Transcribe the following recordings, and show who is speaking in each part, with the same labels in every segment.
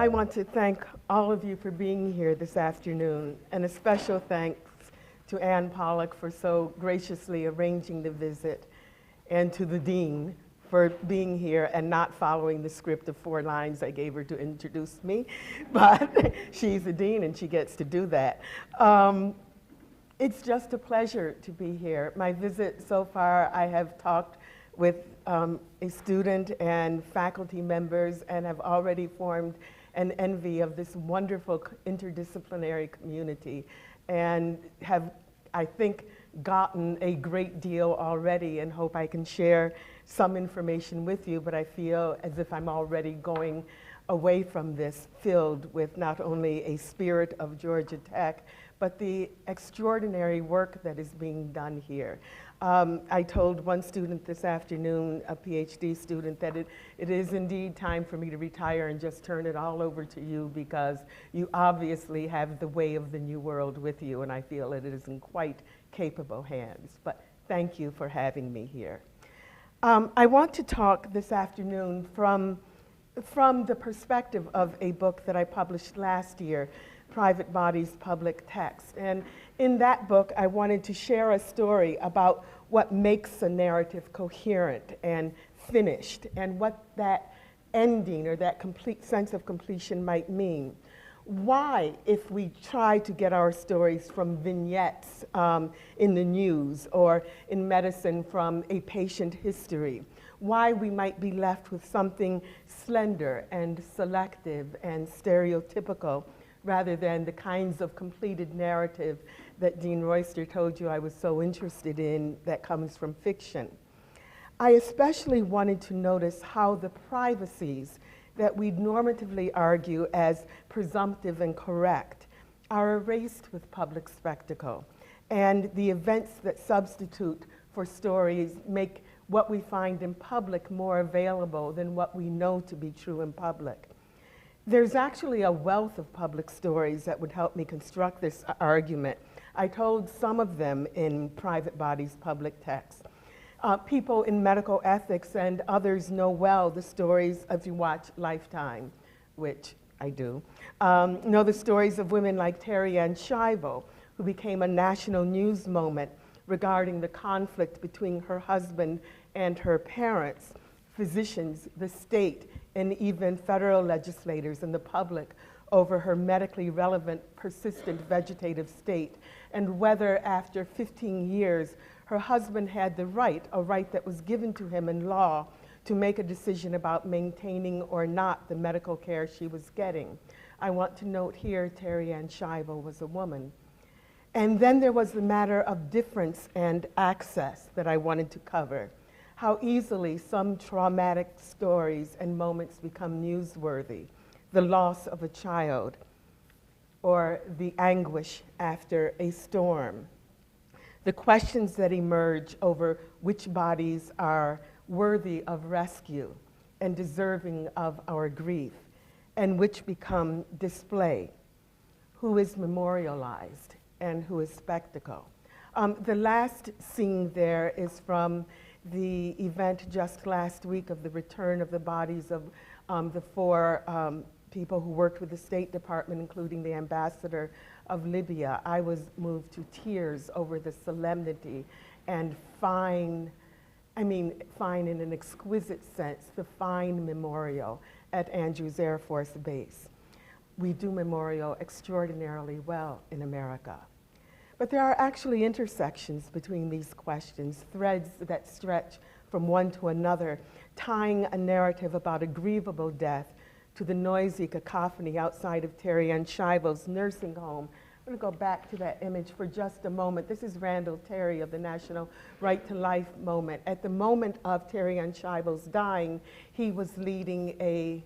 Speaker 1: I want to thank all of you for being here this afternoon, and a special thanks to Ann Pollock for so graciously arranging the visit, and to the Dean for being here and not following the script of 4 lines I gave her to introduce me, but she's the Dean and she gets to do that. It's just a pleasure to be here. My visit so far, I have talked with a student and faculty members and have already formed an envy of this wonderful interdisciplinary community and have, I think, gotten a great deal already and hope I can share some information with you, but I feel as if I'm already going away from this filled with not only a spirit of Georgia Tech, but the extraordinary work that is being done here. I told one student this afternoon, a PhD student, that it is indeed time for me to retire and just turn it all over to you, because you obviously have the way of the new world with you, and I feel that it is in quite capable hands. But thank you for having me here. I want to talk this afternoon from the perspective of a book that I published last year, Private Bodies, Public Text. And in that book, I wanted to share a story about what makes a narrative coherent and finished, and what that ending or that complete sense of completion might mean. Why, if we try to get our stories from vignettes in the news or in medicine from a patient history, why we might be left with something slender and selective and stereotypical rather than the kinds of completed narrative that Dean Royster told you I was so interested in that comes from fiction. I especially wanted to notice how the privacies that we normatively argue as presumptive and correct are erased with public spectacle, and the events that substitute for stories make what we find in public more available than what we know to be true in public. There's actually a wealth of public stories that would help me construct this argument. I told some of them in Private Bodies, Public Text. People in medical ethics and others know well the stories, if you watch Lifetime, which I do, know the stories of women like Terry Ann Schiavo, who became a national news moment regarding the conflict between her husband and her parents, physicians, the state, and even federal legislators and the public over her medically relevant, persistent vegetative state, and whether after 15 years her husband had the right, a right that was given to him in law, to make a decision about maintaining or not the medical care she was getting. I want to note here, Terry Ann Schiavo was a woman. And then there was the matter of difference and access that I wanted to cover. How easily some traumatic stories and moments become newsworthy. The loss of a child, or the anguish after a storm. The questions that emerge over which bodies are worthy of rescue and deserving of our grief, and which become display. Who is memorialized and who is spectacle? The last scene there is from the event just last week of the return of the bodies of the 4 people who worked with the State Department, including the ambassador of Libya. I was moved to tears over the solemnity and fine in an exquisite sense, the fine memorial at Andrews Air Force Base. We do memorial extraordinarily well in America. But there are actually intersections between these questions, threads that stretch from one to another, tying a narrative about a grievable death to the noisy cacophony outside of Terry Ann Schiavo's nursing home. I'm going to go back to that image for just a moment. This is Randall Terry of the National Right to Life Moment. At the moment of Terry Ann Schiavo's dying, he was leading a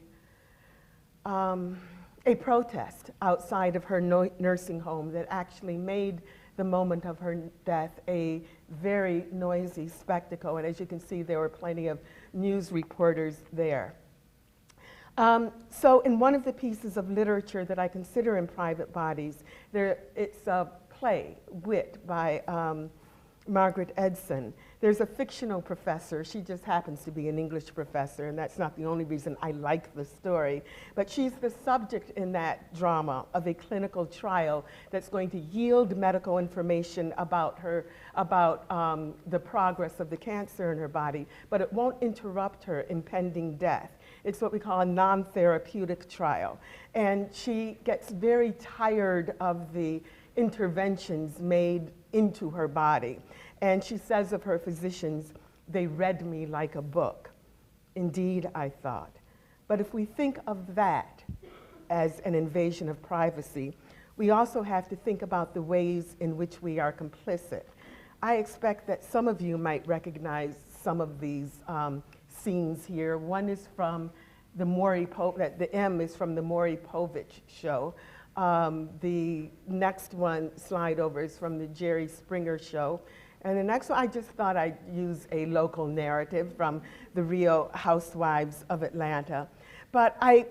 Speaker 1: protest outside of her nursing home that actually made the moment of her death a very noisy spectacle. And as you can see, there were plenty of news reporters there. So in one of the pieces of literature that I consider in Private Bodies, it's a play, Wit, by Margaret Edson. There's a fictional professor. She just happens to be an English professor, and that's not the only reason I like the story. But she's the subject in that drama of a clinical trial that's going to yield medical information about the progress of the cancer in her body, but it won't interrupt her impending death. It's what we call a non-therapeutic trial. And she gets very tired of the interventions made into her body. And she says of her physicians, "They read me like a book." Indeed, I thought. But if we think of that as an invasion of privacy, we also have to think about the ways in which we are complicit. I expect that some of you might recognize some of these scenes here. One is from the the M is from the Maury Povich show. The next one, slide over, is from the Jerry Springer show. And the next one, I just thought I'd use a local narrative from the Real Housewives of Atlanta. But I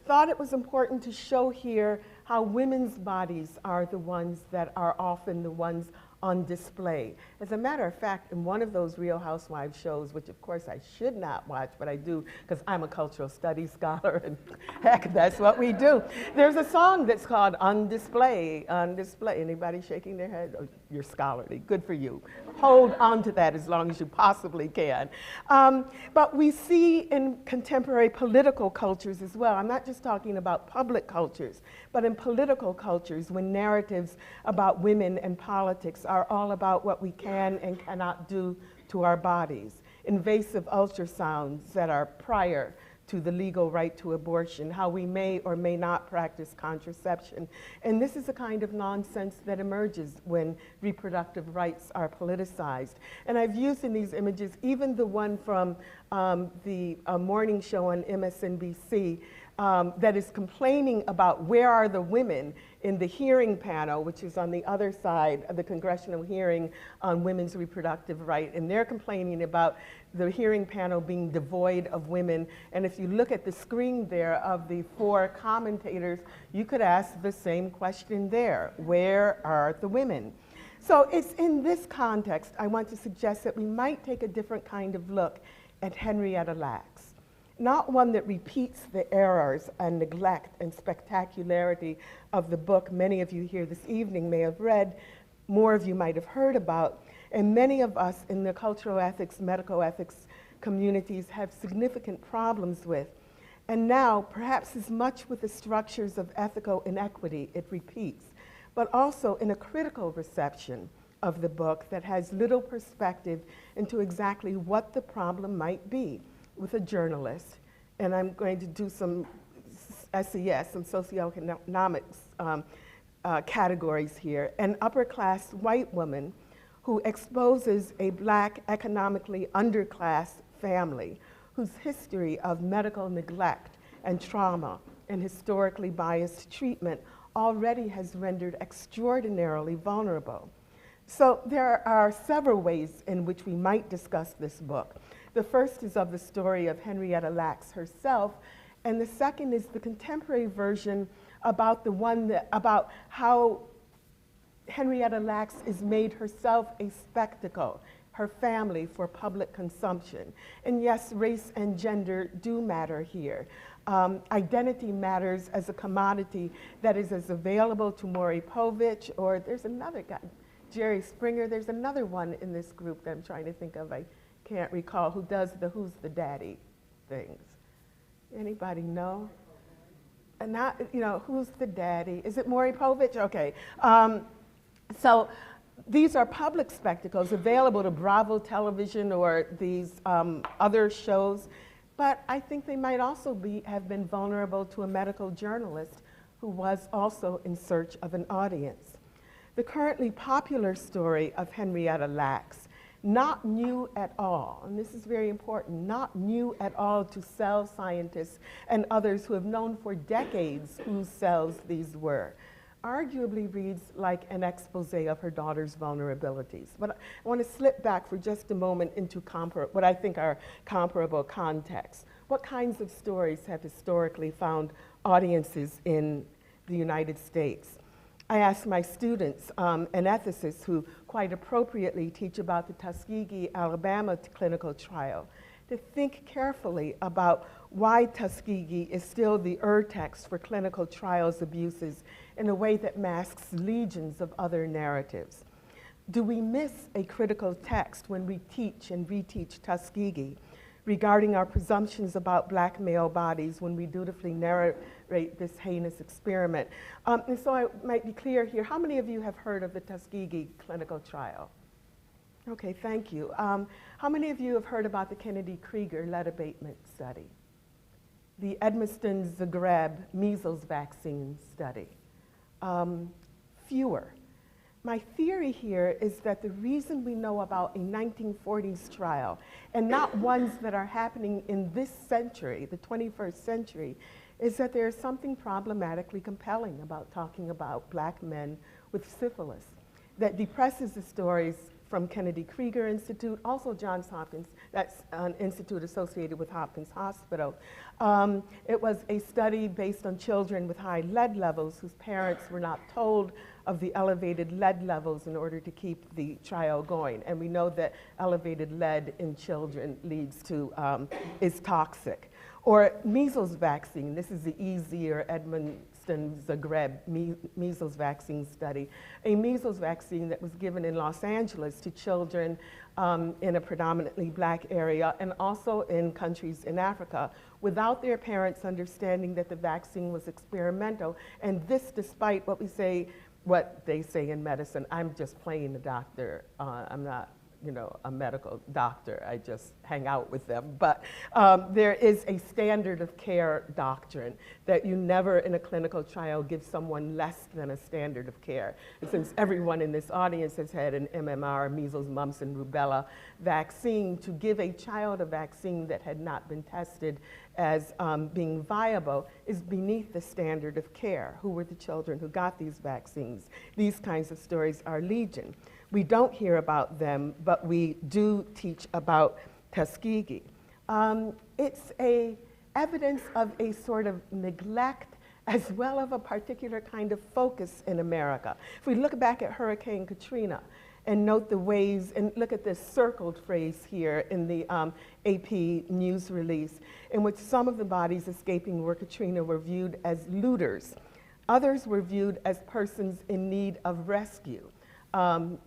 Speaker 1: thought it was important to show here how women's bodies are the ones that are often the ones on display. As a matter of fact, in one of those Real Housewives shows, which of course I should not watch, but I do because I'm a cultural studies scholar, and heck, that's what we do. There's a song that's called On Display, On Display. Anybody shaking their head? Oh, you're scholarly, good for you. Hold on to that as long as you possibly can. But we see in contemporary political cultures as well, I'm not just talking about public cultures, but in political cultures, when narratives about women and politics are all about what we can and cannot do to our bodies. Invasive ultrasounds that are prior to the legal right to abortion, how we may or may not practice contraception. And this is a kind of nonsense that emerges when reproductive rights are politicized. And I've used in these images, even the one from the morning show on MSNBC, that is complaining about where are the women in the hearing panel, which is on the other side of the congressional hearing on women's reproductive right. And they're complaining about the hearing panel being devoid of women. And if you look at the screen there of the 4 commentators, you could ask the same question there. Where are the women? So it's in this context I want to suggest that we might take a different kind of look at Henrietta Lakes. Not one that repeats the errors and neglect and spectacularity of the book many of you here this evening may have read, more of you might have heard about, and many of us in the cultural ethics, medical ethics communities have significant problems with. And now, perhaps as much with the structures of ethical inequity it repeats, but also in a critical reception of the book that has little perspective into exactly what the problem might be with a journalist, and I'm going to do some SES, some socioeconomics categories here, an upper-class white woman who exposes a black, economically underclass family whose history of medical neglect and trauma and historically biased treatment already has rendered extraordinarily vulnerable. So there are several ways in which we might discuss this book. The first is of the story of Henrietta Lakes herself, and the second is the contemporary version about about how Henrietta Lakes is made herself a spectacle, her family for public consumption. And yes, race and gender do matter here. Identity matters as a commodity that is as available to Maury Povich, or there's another guy, Jerry Springer. There's another one in this group that I'm trying to think of. I can't recall, who does the who's the daddy things. Anybody know? And not, you know, who's the daddy? Is it Maury Povich? Okay. So these are public spectacles available to Bravo Television or these other shows, but I think they might also have been vulnerable to a medical journalist who was also in search of an audience. The currently popular story of Henrietta Lakes, not new at all, and this is very important, not new at all to cell scientists and others who have known for decades whose cells these were, arguably reads like an expose of her daughter's vulnerabilities. But I want to slip back for just a moment into what I think are comparable contexts. What kinds of stories have historically found audiences in the United States? I asked my students and ethicists who quite appropriately teach about the Tuskegee, Alabama clinical trial to think carefully about why Tuskegee is still the text for clinical trials abuses in a way that masks legions of other narratives. Do we miss a critical text when we teach and reteach Tuskegee regarding our presumptions about black male bodies when we dutifully narrate this heinous experiment? And so I might be clear here, how many of you have heard of the Tuskegee clinical trial? Okay, thank you. How many of you have heard about the Kennedy-Krieger lead abatement study? The Edmiston-Zagreb measles vaccine study? Fewer. My theory here is that the reason we know about a 1940s trial, and not ones that are happening in this century, the 21st century, is that there's something problematically compelling about talking about black men with syphilis that depresses the stories from Kennedy-Krieger Institute, also Johns Hopkins, that's an institute associated with Hopkins Hospital. It was a study based on children with high lead levels whose parents were not told of the elevated lead levels in order to keep the trial going. And we know that elevated lead in children leads to, is toxic. Or measles vaccine, this is the EZ or Edmiston-Zagreb measles vaccine study. A measles vaccine that was given in Los Angeles to children in a predominantly black area and also in countries in Africa without their parents understanding that the vaccine was experimental. And this despite what they say in medicine. I'm just playing the doctor. I'm not, a medical doctor. I just hang out with them. But there is a standard of care doctrine that you never in a clinical trial give someone less than a standard of care. And since everyone in this audience has had an MMR, measles, mumps, and rubella vaccine, to give a child a vaccine that had not been tested as being viable is beneath the standard of care. Who were the children who got these vaccines? These kinds of stories are legion. We don't hear about them, but we do teach about Tuskegee. It's evidence of a sort of neglect as well of a particular kind of focus in America. If we look back at Hurricane Katrina and note the ways, and look at this circled phrase here in the AP news release, in which some of the bodies escaping Katrina were viewed as looters. Others were viewed as persons in need of rescue.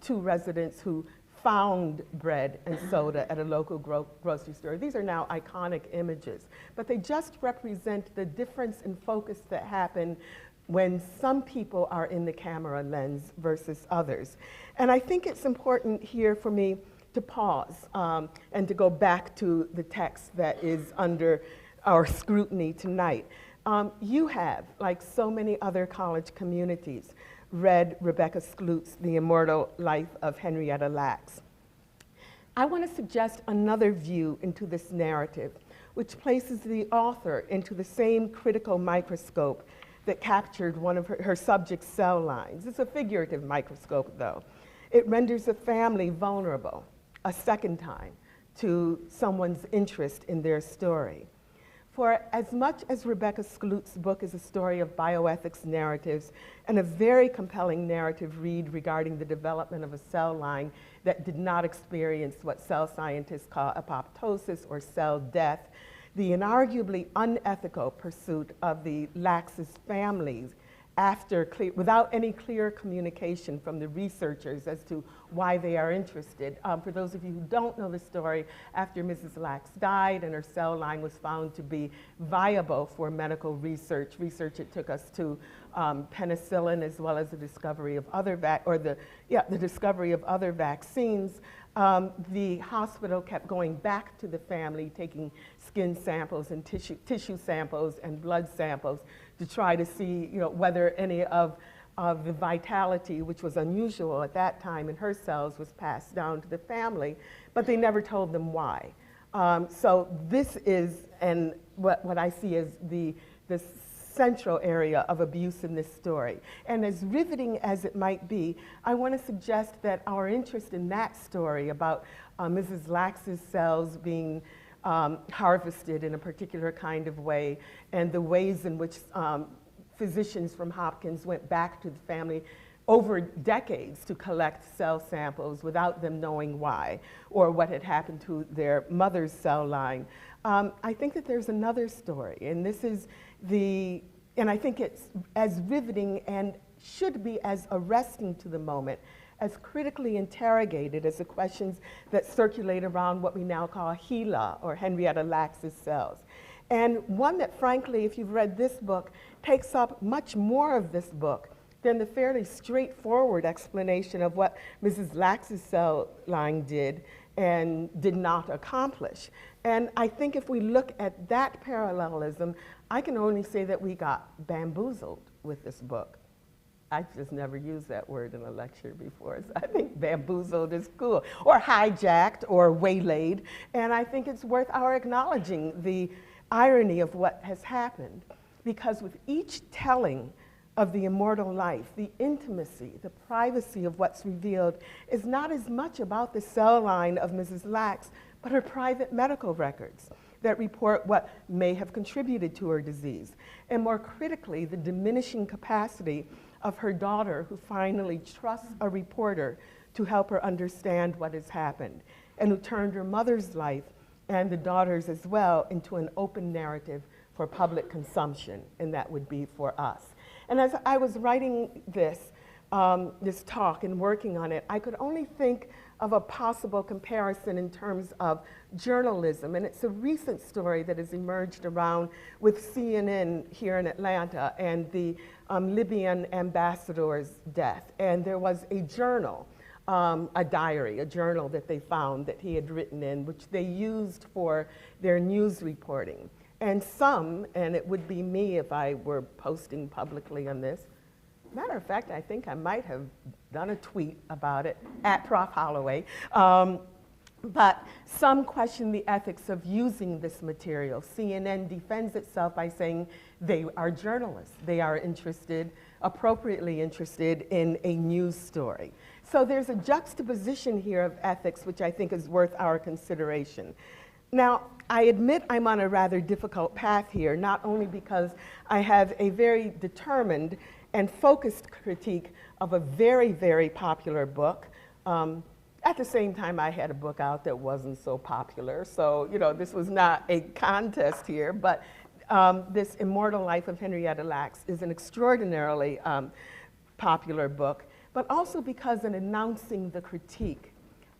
Speaker 1: Two residents who found bread and soda at a local grocery store. These are now iconic images, but they just represent the difference in focus that happen when some people are in the camera lens versus others. And I think it's important here for me to pause and to go back to the text that is under our scrutiny tonight. You have, like so many other college communities, read Rebecca Skloot's The Immortal Life of Henrietta Lakes. I want to suggest another view into this narrative, which places the author into the same critical microscope that captured one of her subject's cell lines. It's a figurative microscope, though. It renders a family vulnerable a second time to someone's interest in their story. For as much as Rebecca Skloot's book is a story of bioethics narratives and a very compelling narrative read regarding the development of a cell line that did not experience what cell scientists call apoptosis or cell death, the inarguably unethical pursuit of the Lakes' families without any clear communication from the researchers as to why they are interested. For those of you who don't know the story, after Mrs. Lakes died and her cell line was found to be viable for medical research it took us to penicillin as well as the discovery of other vaccines. The hospital kept going back to the family, taking skin samples and tissue samples and blood samples to try to see, whether any of the vitality, which was unusual at that time in her cells, was passed down to the family, but they never told them why. So this is what I see as the central area of abuse in this story. And as riveting as it might be, I want to suggest that our interest in that story about Mrs. Lakes' cells being harvested in a particular kind of way and the ways in which physicians from Hopkins went back to the family over decades to collect cell samples without them knowing why or what had happened to their mother's cell line. I think that there's another story, and this is and I think it's as riveting and should be as arresting to the moment, as critically interrogated as the questions that circulate around what we now call HeLa, or Henrietta Lakes' cells. And one that, frankly, if you've read this book, takes up much more of this book than the fairly straightforward explanation of what Mrs. Lakes' cell line did and did not accomplish. And I think if we look at that parallelism, I can only say that we got bamboozled with this book. I've just never used that word in a lecture before, so I think bamboozled is cool, or hijacked, or waylaid, and I think it's worth our acknowledging the irony of what has happened, because with each telling of the immortal life, the intimacy, the privacy of what's revealed is not as much about the cell line of Mrs. Lakes, but her private medical records that report what may have contributed to her disease, and more critically, the diminishing capacity of her daughter, who finally trusts a reporter to help her understand what has happened, and who turned her mother's life and the daughter's as well into an open narrative for public consumption, and that would be for us. And as I was writing this talk and working on it, I could only think of a possible comparison in terms of journalism, and it's a recent story that has emerged around with CNN here in Atlanta and the Libyan ambassador's death. And there was a journal, a diary, a journal that they found that he had written in, which they used for their news reporting. And some, and it would be me if I were posting publicly on this, matter of fact, I think I might have done a tweet about it at Prof. Holloway. But some question the ethics of using this material. CNN defends itself by saying they are journalists. They are interested, appropriately interested, in a news story. So there's a juxtaposition here of ethics which I think is worth our consideration. Now, I admit I'm on a rather difficult path here, not only because I have a very determined and focused critique of a very, very popular book. At the same time, I had a book out that wasn't so popular, so this was not a contest here, but this Immortal Life of Henrietta Lakes is an extraordinarily popular book, but also because in announcing the critique,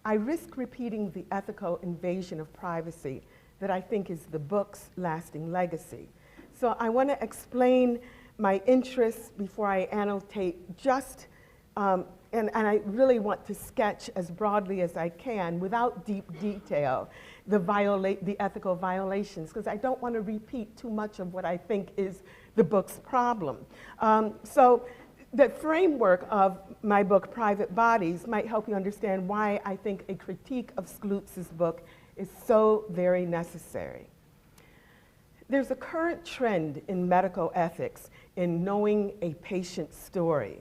Speaker 1: I risk repeating the ethical invasion of privacy that I think is the book's lasting legacy. So I want to explain my interests before I annotate just, and I really want to sketch as broadly as I can, without deep detail, the ethical violations, because I don't want to repeat too much of what I think is the book's problem. So the framework of my book, Private Bodies, might help you understand why I think a critique of Skloutz's book is so very necessary. There's a current trend in medical ethics in knowing a patient's story,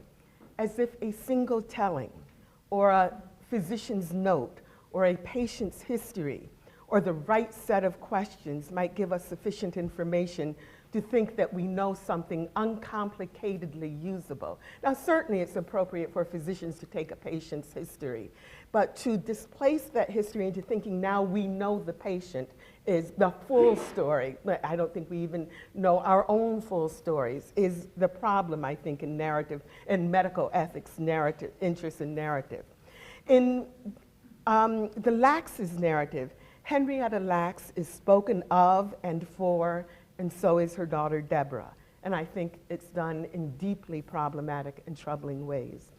Speaker 1: as if a single telling, or a physician's note, or a patient's history, or the right set of questions might give us sufficient information to think that we know something uncomplicatedly usable. Now, certainly it's appropriate for physicians to take a patient's history, but to displace that history into thinking now we know the patient is the full story. I don't think we even know our own full stories, is the problem, I think, in narrative, in medical ethics narrative, interest in narrative. In the Lakes' narrative, Henrietta Lakes is spoken of and for, and so is her daughter Deborah. And I think it's done in deeply problematic and troubling ways.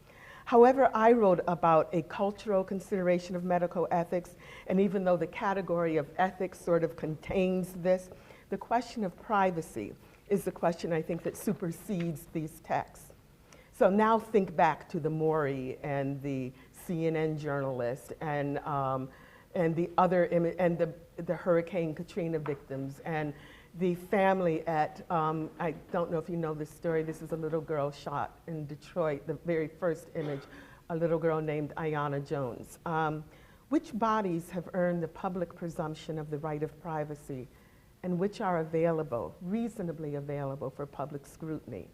Speaker 1: However, I wrote about a cultural consideration of medical ethics, and even though the category of ethics sort of contains this, the question of privacy is the question I think that supersedes these texts. So now think back to the Maury and the CNN journalist and the other and the Hurricane Katrina victims and the family at, I don't know if you know this story, this is a little girl shot in Detroit, the very first image, a little girl named Ayanna Jones. Which bodies have earned the public presumption of the right of privacy and which are available, reasonably available for public scrutiny?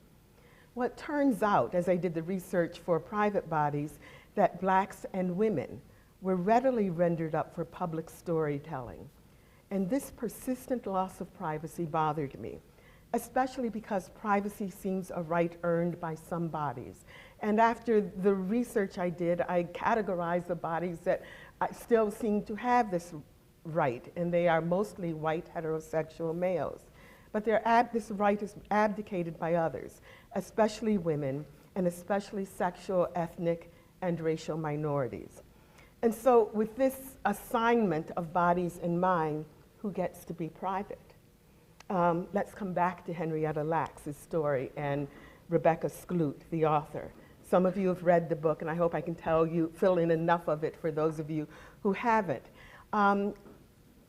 Speaker 1: Well, it turns out, as I did the research for private bodies, that blacks and women were readily rendered up for public storytelling. And this persistent loss of privacy bothered me, especially because privacy seems a right earned by some bodies. And after the research I did, I categorized the bodies that still seem to have this right, and they are mostly white heterosexual males. But this right is abdicated by others, especially women, and especially sexual, ethnic, and racial minorities. And so with this assignment of bodies in mind, who gets to be private? Let's come back to Henrietta Lakes' story and Rebecca Skloot, the author. Some of you have read the book, and I hope I can fill in enough of it for those of you who haven't.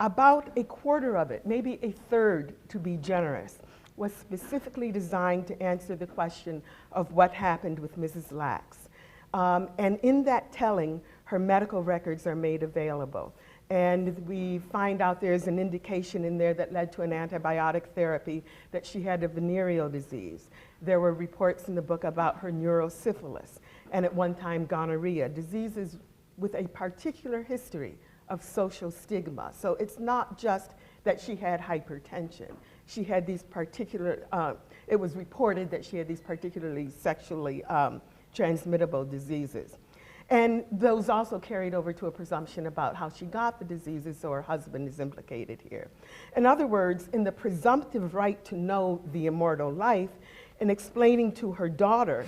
Speaker 1: About a quarter of it, maybe a third to be generous, was specifically designed to answer the question of what happened with Mrs. Lakes. And in that telling, her medical records are made available. And we find out there's an indication in there that led to an antibiotic therapy that she had a venereal disease. There were reports in the book about her neurosyphilis, and at one time gonorrhea, diseases with a particular history of social stigma. So it's not just that she had hypertension. She had these particular, it was reported that she had these particularly sexually transmittable diseases. And those also carried over to a presumption about how she got the diseases, so her husband is implicated here. In other words, in the presumptive right to know the immortal life, and explaining to her daughter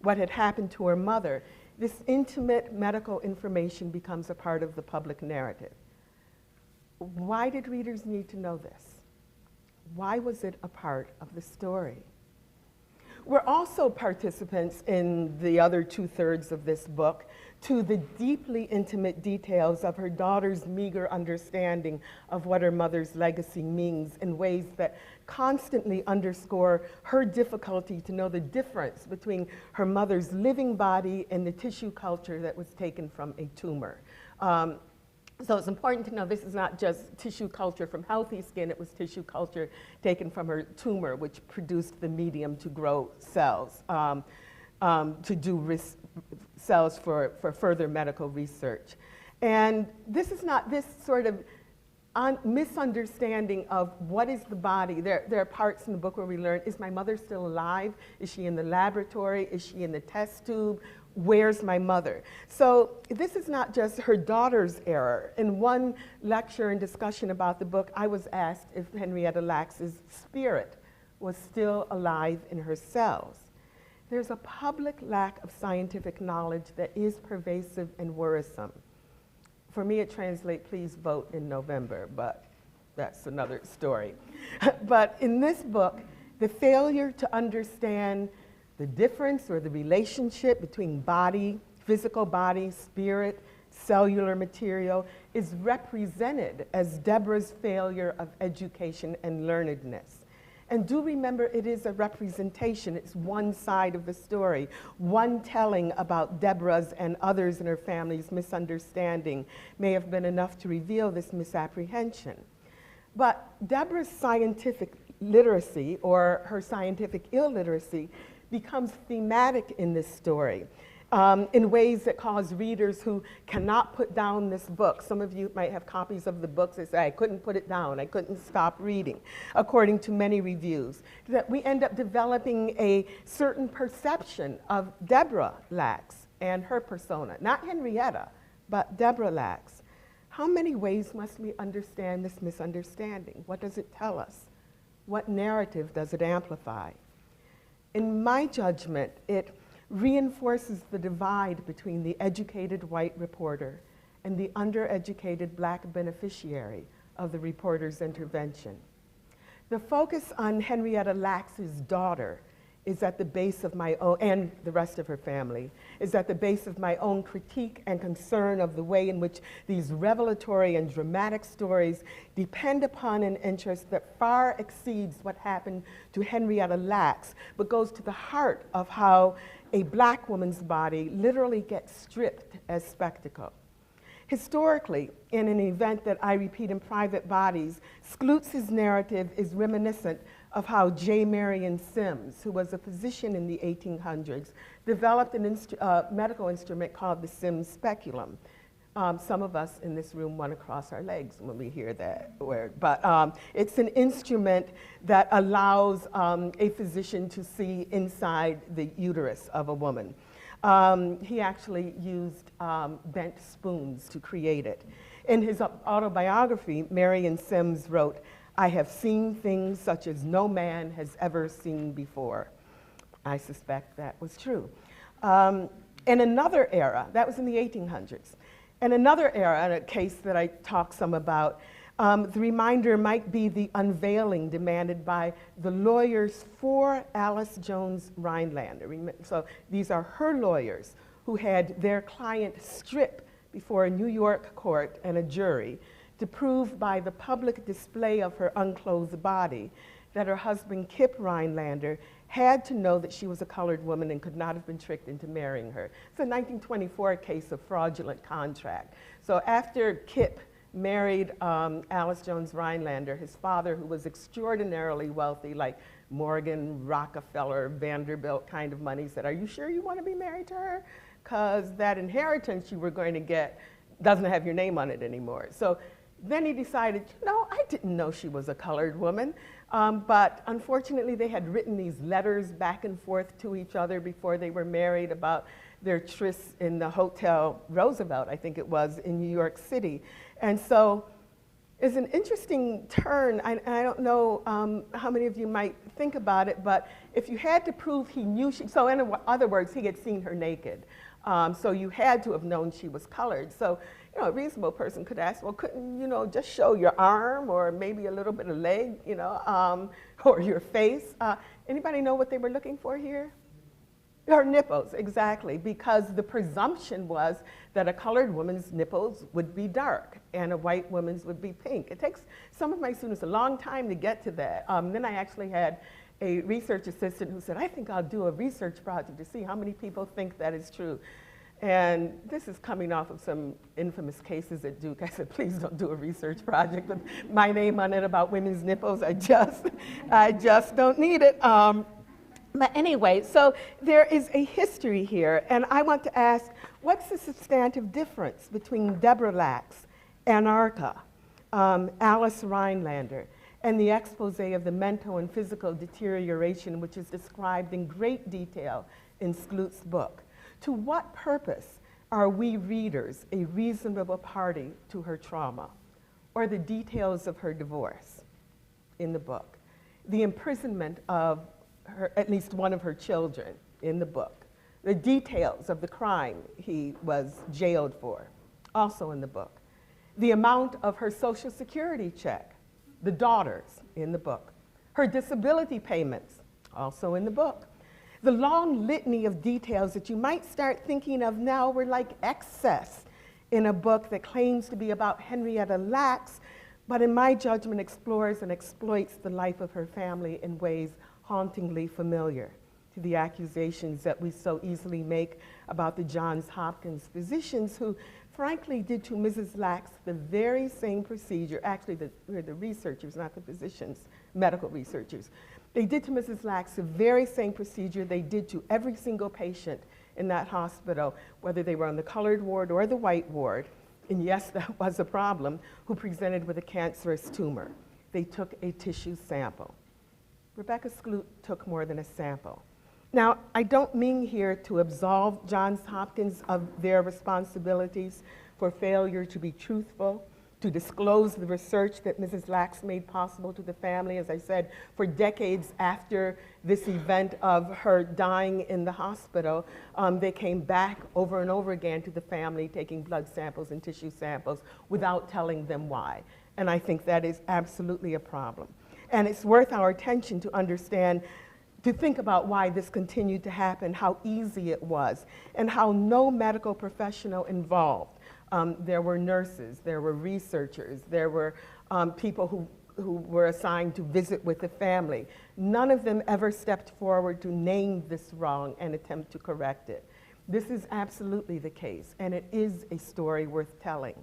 Speaker 1: what had happened to her mother, this intimate medical information becomes a part of the public narrative. Why did readers need to know this? Why was it a part of the story? We're also participants in the other 2/3 of this book to the deeply intimate details of her daughter's meager understanding of what her mother's legacy means in ways that constantly underscore her difficulty to know the difference between her mother's living body and the tissue culture that was taken from a tumor. So it's important to know this is not just tissue culture from healthy skin, it was tissue culture taken from her tumor, which produced the medium to grow cells, to do cells for further medical research. And this is not this sort of misunderstanding of what is the body. There are parts in the book where we learn, is my mother still alive? Is she in the laboratory? Is she in the test tube? Where's my mother? So this is not just her daughter's error. In one lecture and discussion about the book, I was asked if Henrietta Lakes' spirit was still alive in her cells. There's a public lack of scientific knowledge that is pervasive and worrisome. For me, it translates, please vote in November, but that's another story. But in this book, the failure to understand the difference or the relationship between body, physical body, spirit, cellular material is represented as Deborah's failure of education and learnedness. And do remember, it is a representation. It's one side of the story, one telling about Deborah's and others in her family's misunderstanding may have been enough to reveal this misapprehension. But Deborah's scientific literacy, or her scientific illiteracy, becomes thematic in this story in ways that cause readers who cannot put down this book. Some of you might have copies of the books that say, I couldn't put it down, I couldn't stop reading, according to many reviews, that we end up developing a certain perception of Deborah Lakes and her persona, not Henrietta, but Deborah Lakes. How many ways must we understand this misunderstanding? What does it tell us? What narrative does it amplify? In my judgment, it reinforces the divide between the educated white reporter and the undereducated black beneficiary of the reporter's intervention. The focus on Henrietta Lakes' daughter is at the base of my own, and the rest of her family, is at the base of my own critique and concern of the way in which these revelatory and dramatic stories depend upon an interest that far exceeds what happened to Henrietta Lakes, but goes to the heart of how a black woman's body literally gets stripped as spectacle. Historically, in an event that I repeat in Private Bodies, Skloot's narrative is reminiscent of how J. Marion Sims, who was a physician in the 1800s, developed a medical instrument called the Sims speculum. Some of us in this room want to cross our legs when we hear that word, but it's an instrument that allows a physician to see inside the uterus of a woman. He actually used bent spoons to create it. In his autobiography, Marion Sims wrote, "I have seen things such as no man has ever seen before." I suspect that was true. In another era, that was in the 1800s, in another era, in a case that I talk some about, the reminder might be the unveiling demanded by the lawyers for Alice Jones Rhinelander. So these are her lawyers who had their client strip before a New York court and a jury to prove by the public display of her unclothed body that her husband, Kip Rhinelander, had to know that she was a colored woman and could not have been tricked into marrying her. It's a 1924 case of fraudulent contract. So after Kip married Alice Jones Rhinelander, his father, who was extraordinarily wealthy, like Morgan, Rockefeller, Vanderbilt kind of money, said, "Are you sure you want to be married to her? Because that inheritance you were going to get doesn't have your name on it anymore." So then he decided, I didn't know she was a colored woman. But unfortunately, they had written these letters back and forth to each other before they were married about their tryst in the Hotel Roosevelt, I think it was, in New York City. And so it's an interesting turn. I don't know how many of you might think about it, but if you had to prove he knew so in other words, he had seen her naked. So you had to have known she was colored. So, a reasonable person could ask, well, couldn't you just show your arm or maybe a little bit of leg, or your face? Anybody know what they were looking for here? Her nipples, exactly, because the presumption was that a colored woman's nipples would be dark and a white woman's would be pink. It takes some of my students a long time to get to that. Then I actually had a research assistant who said, "I think I'll do a research project to see how many people think that is true." And this is coming off of some infamous cases at Duke. I said, please don't do a research project with my name on it about women's nipples. I just don't need it. But anyway, so there is a history here, and I want to ask, what's the substantive difference between Deborah Lakes, Anarcha, Alice Rhinelander, and the expose of the mental and physical deterioration which is described in great detail in Skloot's book? To what purpose are we readers a reasonable party to her trauma, or the details of her divorce in the book, the imprisonment of at least one of her children in the book, the details of the crime he was jailed for, also in the book, the amount of her Social Security check, the daughters in the book, her disability payments, also in the book. The long litany of details that you might start thinking of now were like excess in a book that claims to be about Henrietta Lakes, but in my judgment explores and exploits the life of her family in ways hauntingly familiar to the accusations that we so easily make about the Johns Hopkins physicians who frankly did to Mrs. Lakes the very same procedure, actually the researchers, not the physicians, medical researchers. They did to Mrs. Lakes the very same procedure they did to every single patient in that hospital, whether they were on the colored ward or the white ward, and yes, that was a problem, who presented with a cancerous tumor. They took a tissue sample. Rebecca Skloot took more than a sample. Now, I don't mean here to absolve Johns Hopkins of their responsibilities for failure to be truthful, to disclose the research that Mrs. Lakes made possible to the family. As I said, for decades after this event of her dying in the hospital, they came back over and over again to the family, taking blood samples and tissue samples without telling them why. And I think that is absolutely a problem. And it's worth our attention to understand, to think about why this continued to happen, how easy it was, and how no medical professional involved. There were nurses, there were researchers, there were people who were assigned to visit with the family. None of them ever stepped forward to name this wrong and attempt to correct it. This is absolutely the case, and it is a story worth telling.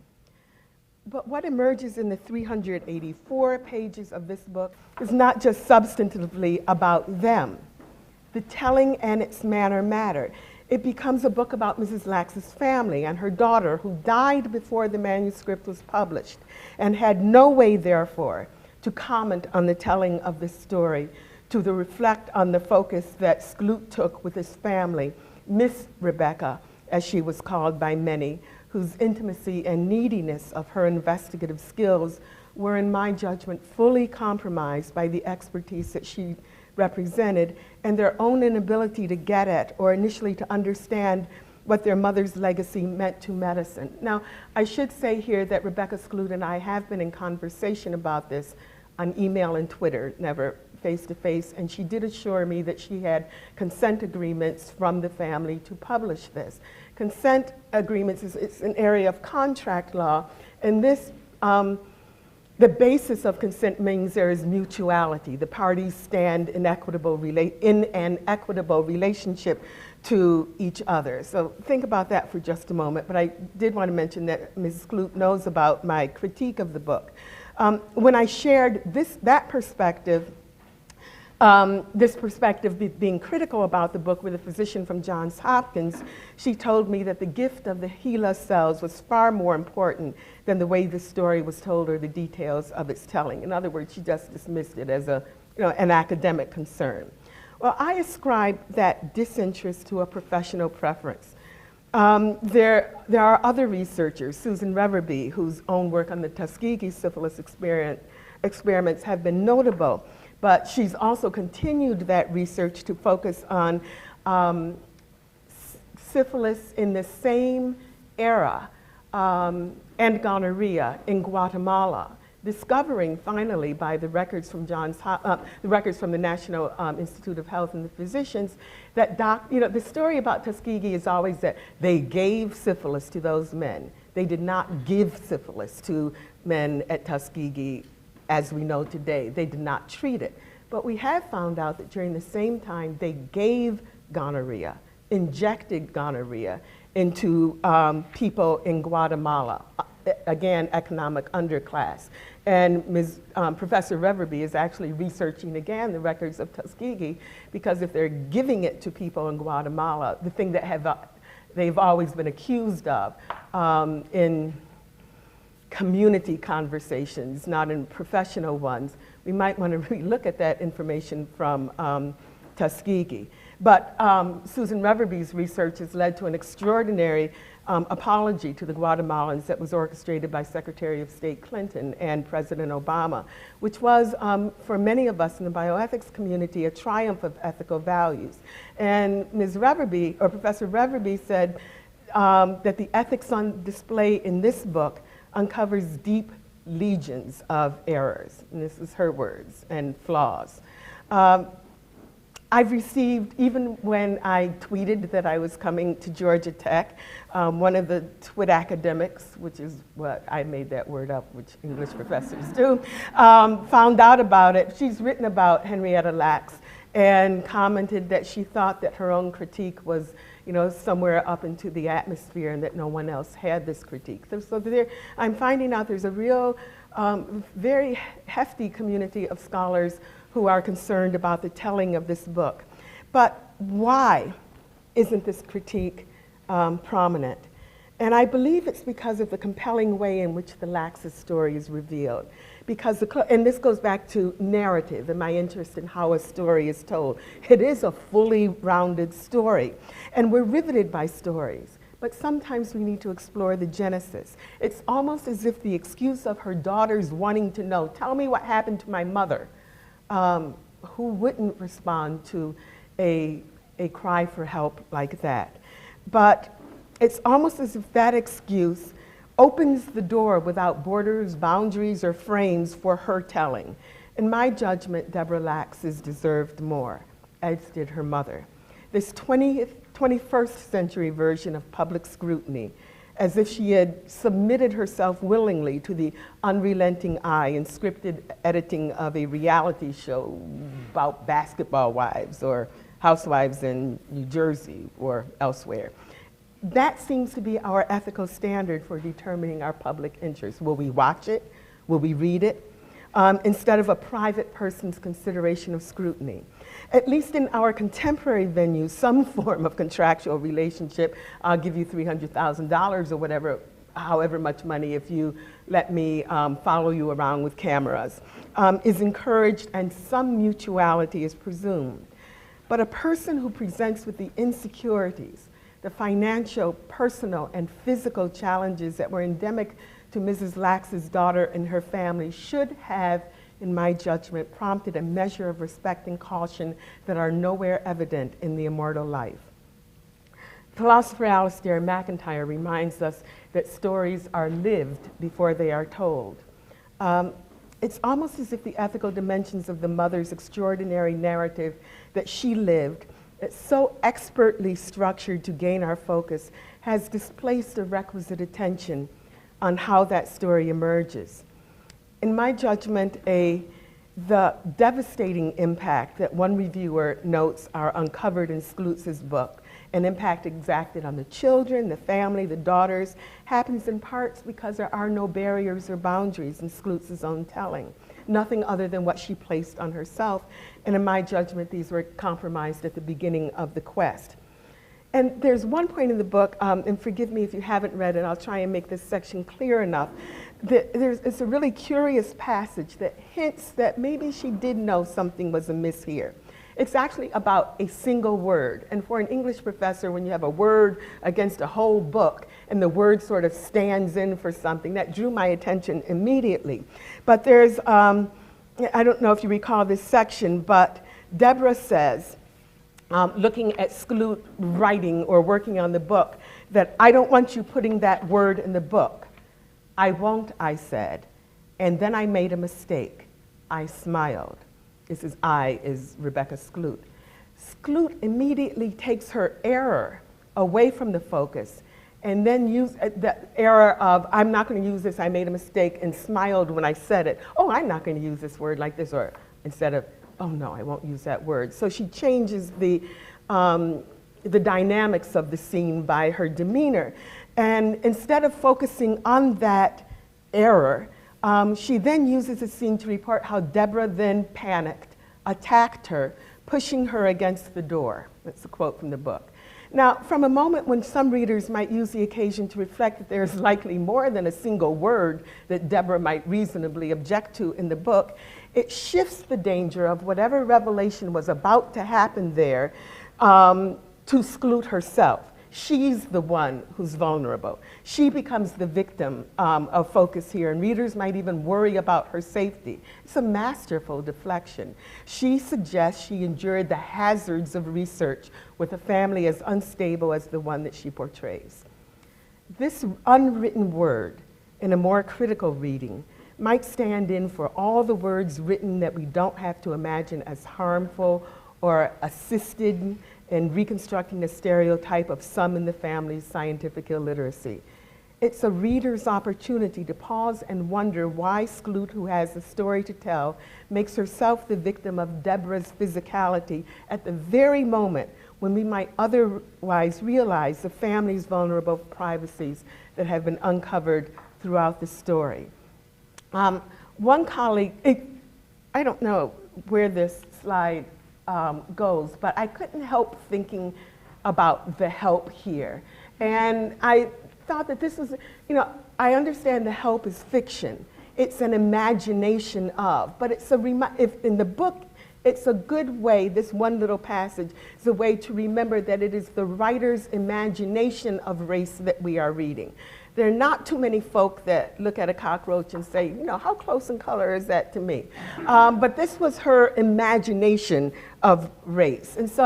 Speaker 1: But what emerges in the 384 pages of this book is not just substantively about them. The telling and its manner matter. It becomes a book about Mrs. Lax's family and her daughter, who died before the manuscript was published and had no way, therefore, to comment on the telling of this story, to reflect on the focus that Skloot took with his family, Miss Rebecca, as she was called by many, whose intimacy and neediness of her investigative skills were, in my judgment, fully compromised by the expertise that she represented and their own inability to get at or initially to understand what their mother's legacy meant to medicine. Now, I should say here that Rebecca Skloot and I have been in conversation about this on email and Twitter, never face-to-face, and she did assure me that she had consent agreements from the family to publish this. Consent agreements it's an area of contract law, and this, the basis of consent means there is mutuality. The parties stand in an equitable relationship to each other. So think about that for just a moment, but I did want to mention that Ms. Skloot knows about my critique of the book. When I shared that perspective, this perspective being critical about the book with a physician from Johns Hopkins, she told me that the gift of the HeLa cells was far more important than the way the story was told or the details of its telling. In other words, she just dismissed it as an academic concern. Well, I ascribe that disinterest to a professional preference. There are other researchers, Susan Reverby, whose own work on the Tuskegee syphilis experiments have been notable. But she's also continued that research to focus on syphilis in the same era and gonorrhea in Guatemala, discovering finally by the records from the records from the National Institute of Health and the physicians that the story about Tuskegee is always that they gave syphilis to those men. They did not give syphilis to men at Tuskegee as we know today. They did not treat it. But we have found out that during the same time, they gave gonorrhea, injected gonorrhea into people in Guatemala, again, economic underclass. And Professor Reverby is actually researching again the records of Tuskegee, because if they're giving it to people in Guatemala, the thing that they've always been accused of in community conversations, not in professional ones, we might want to relook at that information from Tuskegee. But Susan Reverby's research has led to an extraordinary apology to the Guatemalans that was orchestrated by Secretary of State Clinton and President Obama, which was, for many of us in the bioethics community, a triumph of ethical values. And Ms. Reverby, or Professor Reverby, said that the ethics on display in this book uncovers deep legions of errors, and this is her words, and flaws. I've received, even when I tweeted that I was coming to Georgia Tech, one of the twit academics, which is what I made that word up, which English professors do, found out about it. She's written about Henrietta Lakes and commented that she thought that her own critique was somewhere up into the atmosphere and that no one else had this critique. So I'm finding out there's a real, very hefty community of scholars who are concerned about the telling of this book. But why isn't this critique prominent? And I believe it's because of the compelling way in which the Lax's story is revealed. And this goes back to narrative and my interest in how a story is told. It is a fully rounded story, and we're riveted by stories. But sometimes we need to explore the genesis. It's almost as if the excuse of her daughters wanting to know, tell me what happened to my mother, who wouldn't respond to a cry for help like that? But it's almost as if that excuse opens the door without borders, boundaries, or frames for her telling. In my judgment, Deborah Lax's deserved more, as did her mother. This 21st century version of public scrutiny, as if she had submitted herself willingly to the unrelenting eye and scripted editing of a reality show about basketball wives or housewives in New Jersey or elsewhere. that seems to be our ethical standard for determining our public interest. Will we watch it? Will we read it? Instead of a private person's consideration of scrutiny. At least in our contemporary venues, some form of contractual relationship, I'll give you $300,000 or whatever, however much money if you let me follow you around with cameras, is encouraged and some mutuality is presumed. But a person who presents with the insecurities, the financial, personal, and physical challenges that were endemic to Mrs. Lax's daughter and her family should have, in my judgment, prompted a measure of respect and caution that are nowhere evident in the immortal life. Philosopher Alistair MacIntyre reminds us that stories are lived before they are told. It's almost as if the ethical dimensions of the mother's extraordinary narrative that she lived, that's so expertly structured to gain our focus, has displaced the requisite attention on how that story emerges. In my judgment, the devastating impact that one reviewer notes are uncovered in Skloutz's book, an impact exacted on the children, the family, the daughters, happens in parts because there are no barriers or boundaries in Skloutz's own telling. Nothing other than what she placed on herself. And in my judgment, these were compromised at the beginning of the quest. And there's one point in the book, and forgive me if you haven't read it, I'll try and make this section clear enough, that it's a really curious passage that hints that maybe she did know something was amiss here. It's actually about a single word. And for an English professor, when you have a word against a whole book and the word sort of stands in for something, that drew my attention immediately. But there's, I don't know if you recall this section, but Deborah says, looking at Skloot writing or working on the book, that I don't want you putting that word in the book. I won't, I said. And then I made a mistake. I smiled. This is Rebecca Skloot. Skloot immediately takes her error away from the focus and then use the error of, I'm not going to use this, I made a mistake, and smiled when I said it. Oh, I'm not going to use this word like this, or instead of, oh no, I won't use that word. So she changes the dynamics of the scene by her demeanor. And instead of focusing on that error, she then uses the scene to report how Deborah then panicked, attacked her, pushing her against the door. That's a quote from the book. Now, from a moment when some readers might use the occasion to reflect that there's likely more than a single word that Deborah might reasonably object to in the book, it shifts the danger of whatever revelation was about to happen there to Skloot herself. She's the one who's vulnerable. She becomes the victim of focus here, and readers might even worry about her safety. It's a masterful deflection. She suggests she endured the hazards of research with a family as unstable as the one that she portrays. This unwritten word, in a more critical reading, might stand in for all the words written that we don't have to imagine as harmful or assisted in reconstructing a stereotype of some in the family's scientific illiteracy. It's a reader's opportunity to pause and wonder why Skloot, who has a story to tell, makes herself the victim of Deborah's physicality at the very moment when we might otherwise realize the family's vulnerable privacies that have been uncovered throughout the story. One colleague, I don't know where this slide goes, but I couldn't help thinking about the help here. And I thought that this was, I understand the help is fiction. It's an imagination of, but it's if in the book, it's a good way, this one little passage is a way to remember that it is the writer's imagination of race that we are reading. There are not too many folk that look at a cockroach and say, how close in color is that to me? But this was her imagination of race. And so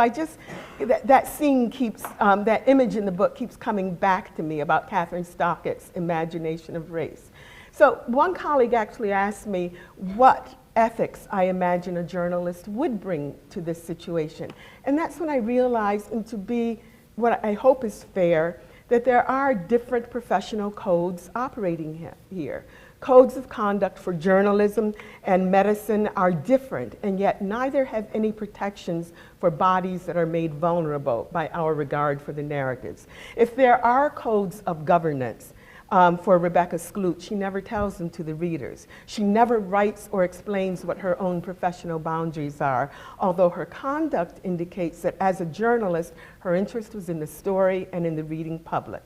Speaker 1: that scene keeps, that image in the book keeps coming back to me about Catherine Stockett's imagination of race. So one colleague actually asked me what ethics I imagine a journalist would bring to this situation. And that's when I realized, and to be what I hope is fair, that there are different professional codes operating here. Codes of conduct for journalism and medicine are different, and yet neither have any protections for bodies that are made vulnerable by our regard for the narratives. If there are codes of governance for Rebecca Skloot, she never tells them to the readers. She never writes or explains what her own professional boundaries are, although her conduct indicates that as a journalist, her interest was in the story and in the reading public.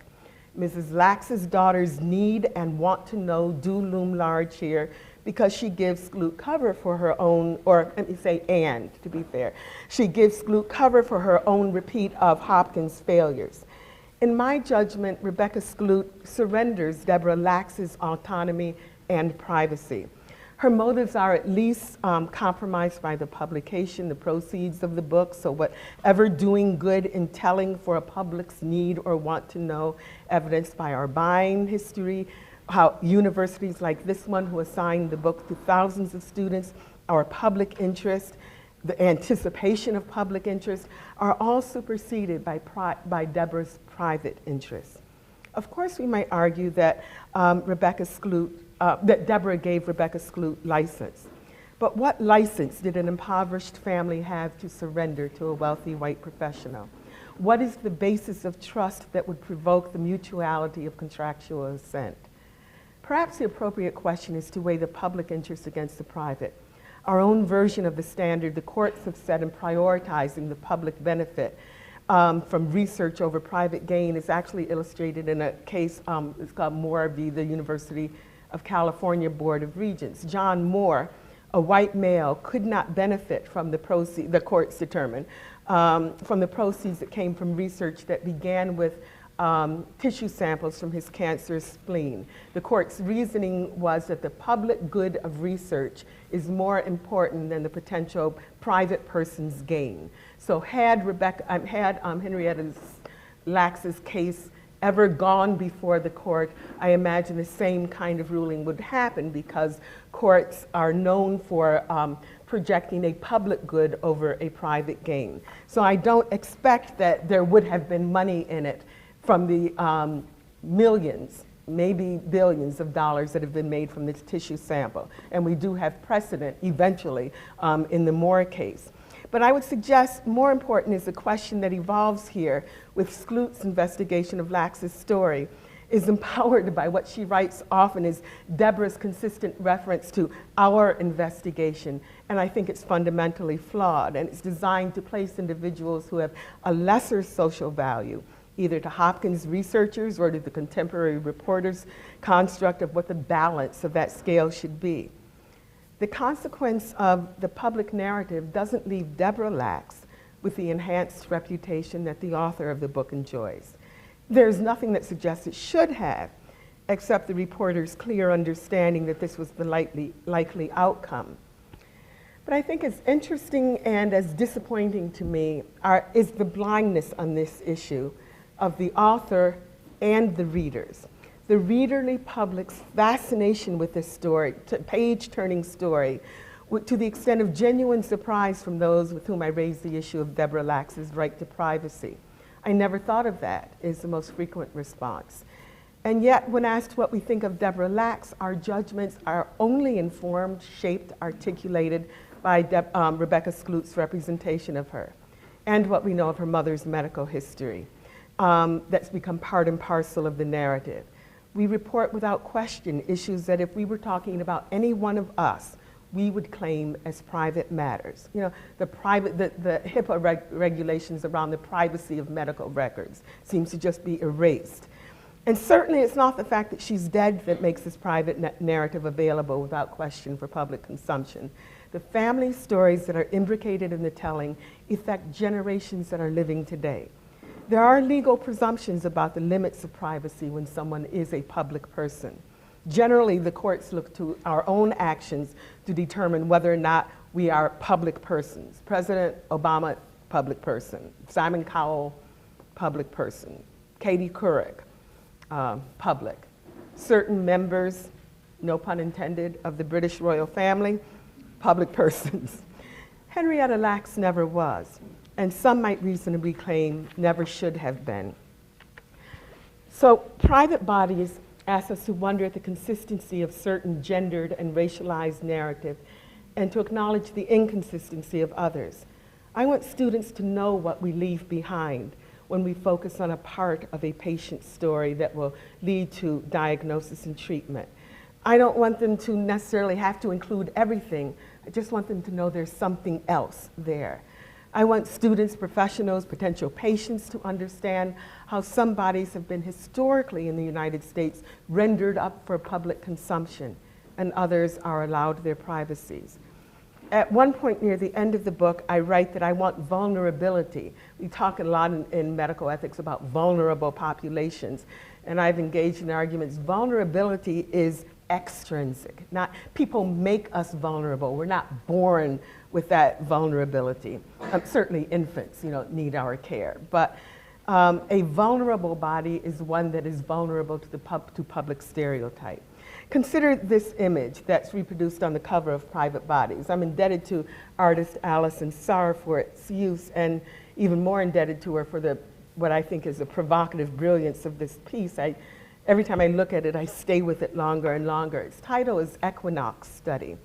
Speaker 1: Mrs. Lax's daughter's need and want to know do loom large here because she gives Skloot cover for her own, or let me say and, to be fair. She gives Skloot cover for her own repeat of Hopkins' failures. In my judgment, Rebecca Skloot surrenders Deborah Lax's autonomy and privacy. Her motives are at least compromised by the publication, the proceeds of the book, so whatever doing good in telling for a public's need or want to know, evidenced by our buying history, how universities like this one who assigned the book to thousands of students, our public interest, the anticipation of public interest, are all superseded by Deborah's private interests. Of course, we might argue that that Deborah gave Rebecca Skloot license. But what license did an impoverished family have to surrender to a wealthy white professional? What is the basis of trust that would provoke the mutuality of contractual assent? Perhaps the appropriate question is to weigh the public interest against the private. Our own version of the standard the courts have set in prioritizing the public benefit from research over private gain is actually illustrated in a case, it's called Moore v. the University of California Board of Regents. John Moore, a white male, could not benefit from the proceeds, the courts determined, from the proceeds that came from research that began with tissue samples from his cancerous spleen. The court's reasoning was that the public good of research is more important than the potential private person's gain. So had Henrietta Lax's case ever gone before the court, I imagine the same kind of ruling would happen because courts are known for projecting a public good over a private gain. So I don't expect that there would have been money in it from the millions, maybe billions of dollars that have been made from this tissue sample. And we do have precedent eventually in the Moore case. But I would suggest more important is the question that evolves here with Skloot's investigation of Lax's story is empowered by what she writes often is Deborah's consistent reference to our investigation. And I think it's fundamentally flawed, and it's designed to place individuals who have a lesser social value, either to Hopkins researchers or to the contemporary reporters' construct of what the balance of that scale should be. The consequence of the public narrative doesn't leave Deborah Lax with the enhanced reputation that the author of the book enjoys. There's nothing that suggests it should have, except the reporter's clear understanding that this was the likely outcome. But I think as interesting and as disappointing to me is the blindness on this issue of the author and the readers. The readerly public's fascination with this story, page-turning story, to the extent of genuine surprise from those with whom I raised the issue of Deborah Lax's right to privacy. I never thought of that, is the most frequent response. And yet, when asked what we think of Deborah Lax, our judgments are only informed, shaped, articulated by Rebecca Skloot's representation of her, and what we know of her mother's medical history. That's become part and parcel of the narrative. We report without question issues that if we were talking about any one of us, we would claim as private matters. You know, the HIPAA regulations around the privacy of medical records seems to just be erased. And certainly it's not the fact that she's dead that makes this private narrative available without question for public consumption. The family stories that are imbricated in the telling affect generations that are living today. There are legal presumptions about the limits of privacy when someone is a public person. Generally, the courts look to our own actions to determine whether or not we are public persons. President Obama, public person. Simon Cowell, public person. Katie Couric, public. Certain members, no pun intended, of the British royal family, public persons. Henrietta Lacks never was, and some might reasonably claim never should have been. So private bodies asks us to wonder at the consistency of certain gendered and racialized narrative and to acknowledge the inconsistency of others. I want students to know what we leave behind when we focus on a part of a patient's story that will lead to diagnosis and treatment. I don't want them to necessarily have to include everything. I just want them to know there's something else there. I want students, professionals, potential patients to understand how some bodies have been historically in the United States rendered up for public consumption and others are allowed their privacies. At one point near the end of the book, I write that I want vulnerability. We talk a lot in medical ethics about vulnerable populations, and I've engaged in arguments. Vulnerability is extrinsic. Not, people make us vulnerable. We're not born with that vulnerability. Certainly infants, need our care. But a vulnerable body is one that is vulnerable to public stereotype. Consider this image that's reproduced on the cover of Private Bodies. I'm indebted to artist Alison Sarr for its use, and even more indebted to her for what I think is the provocative brilliance of this piece. Every time I look at it, I stay with it longer and longer. Its title is Equinox Study.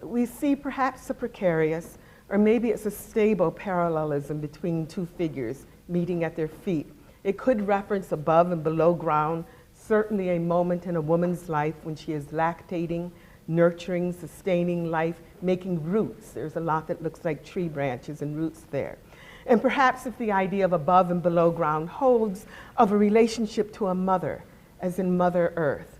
Speaker 1: We see perhaps a precarious, or maybe it's a stable parallelism between two figures meeting at their feet. It could reference above and below ground, certainly a moment in a woman's life when she is lactating, nurturing, sustaining life, making roots. There's a lot that looks like tree branches and roots there. And perhaps if the idea of above and below ground holds of a relationship to a mother, as in Mother Earth.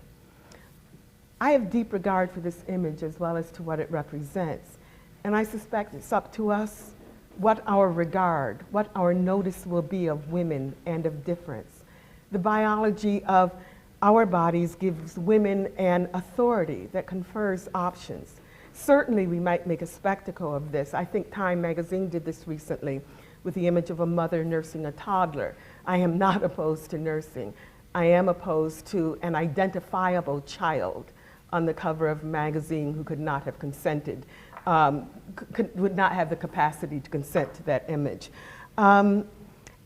Speaker 1: I have deep regard for this image as well as to what it represents. And I suspect it's up to us what our regard, what our notice will be of women and of difference. The biology of our bodies gives women an authority that confers options. Certainly we might make a spectacle of this. I think Time magazine did this recently with the image of a mother nursing a toddler. I am not opposed to nursing. I am opposed to an identifiable child on the cover of a magazine who could not have consented, would not have the capacity to consent to that image.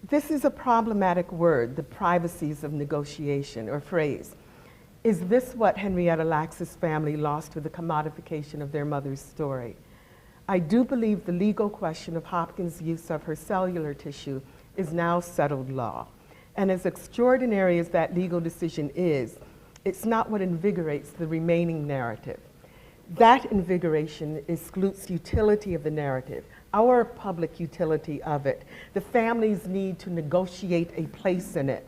Speaker 1: This is a problematic word, the privacies of negotiation, or phrase. Is this what Henrietta Lakes' family lost with the commodification of their mother's story? I do believe the legal question of Hopkins' use of her cellular tissue is now settled law. And as extraordinary as that legal decision is, it's not what invigorates the remaining narrative. That invigoration excludes utility of the narrative, our public utility of it, the family's need to negotiate a place in it.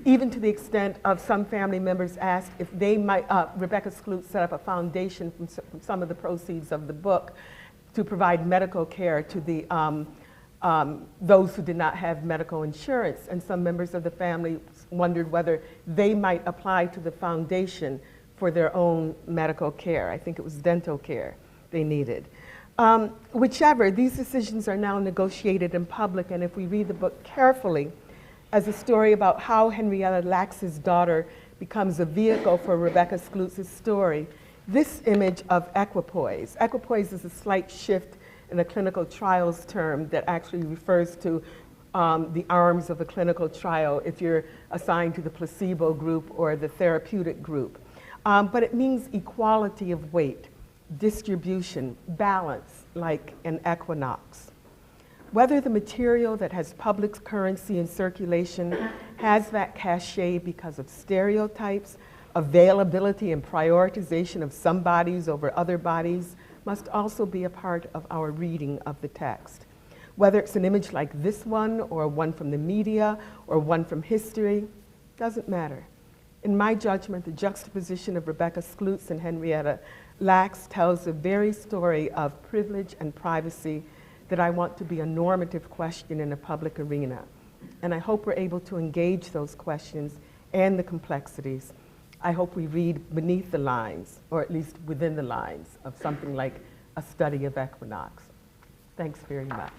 Speaker 1: Even to the extent of some family members asked if they might, Rebecca Skloot set up a foundation from some of the proceeds of the book to provide medical care to the, those who did not have medical insurance. And some members of the family wondered whether they might apply to the foundation for their own medical care. I think it was dental care they needed. Whichever, these decisions are now negotiated in public, and if we read the book carefully as a story about how Henrietta Lakes' daughter becomes a vehicle for Rebecca Skloot's story, this image of equipoise. Equipoise is a slight shift in a clinical trials term that actually refers to the arms of a clinical trial if you're assigned to the placebo group or the therapeutic group. But it means equality of weight, distribution, balance, like an equinox. Whether the material that has public currency and circulation has that cachet because of stereotypes, availability and prioritization of some bodies over other bodies must also be a part of our reading of the text. Whether it's an image like this one, or one from the media, or one from history, doesn't matter. In my judgment, the juxtaposition of Rebecca Skloot and Henrietta Lakes tells the very story of privilege and privacy that I want to be a normative question in a public arena. And I hope we're able to engage those questions and the complexities. I hope we read beneath the lines, or at least within the lines, of something like a study of equinox. Thanks very much.